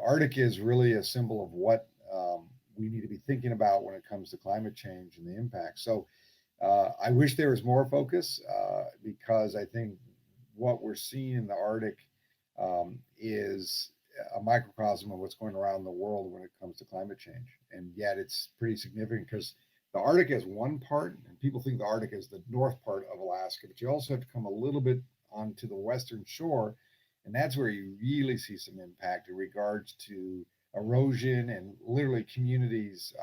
Arctic is really a symbol of what we need to be thinking about when it comes to climate change and the impact. So I wish there was more focus because I think what we're seeing in the Arctic is a microcosm of what's going around the world when it comes to climate change. And yet it's pretty significant because the Arctic is one part, and people think the Arctic is the north part of Alaska, but you also have to come a little bit onto the western shore. And that's where you really see some impact in regards to erosion and literally communities.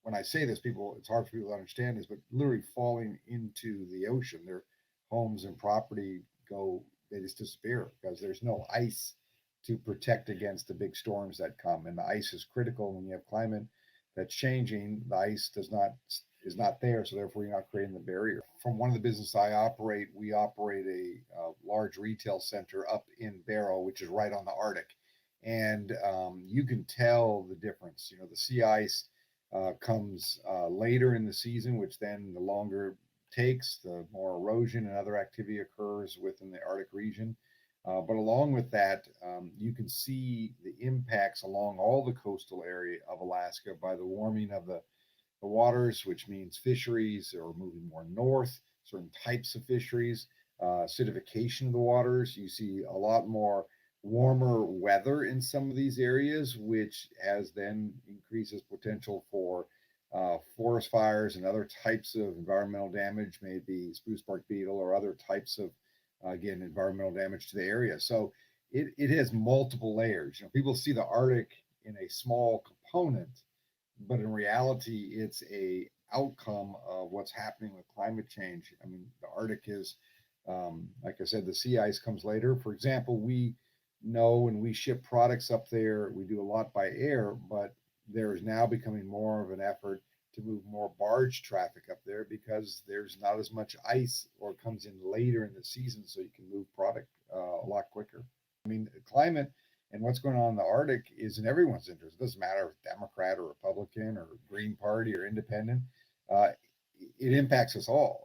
When I say this, people, it's hard for people to understand this, but literally falling into the ocean. Their homes and property go, they just disappear because there's no ice to protect against the big storms that come. And the ice is critical when you have climate that's changing. The ice is not there, so therefore you're not creating the barrier. From one of the business I operate, we operate a large retail center up in Barrow, which is right on the Arctic, and you can tell the difference. The sea ice comes later in the season, which then the longer it takes, the more erosion and other activity occurs within the Arctic region. But along with that, you can see the impacts along all the coastal area of Alaska by the warming of the waters, which means fisheries are moving more north, certain types of fisheries, acidification of the waters. You see a lot more warmer weather in some of these areas, which has then increases potential for forest fires and other types of environmental damage, maybe spruce bark beetle or other types of, again, environmental damage to the area. So it has multiple layers. People see the Arctic in a small component, but in reality, it's a outcome of what's happening with climate change. I mean, the Arctic is, like I said, the sea ice comes later. For example, we know when we ship products up there, we do a lot by air, but there is now becoming more of an effort to move more barge traffic up there because there's not as much ice or it comes in later in the season, so you can move product a lot quicker. I mean, climate and what's going on in the Arctic is in everyone's interest. It doesn't matter if Democrat or Republican or Green Party or Independent. Uh, it impacts us all.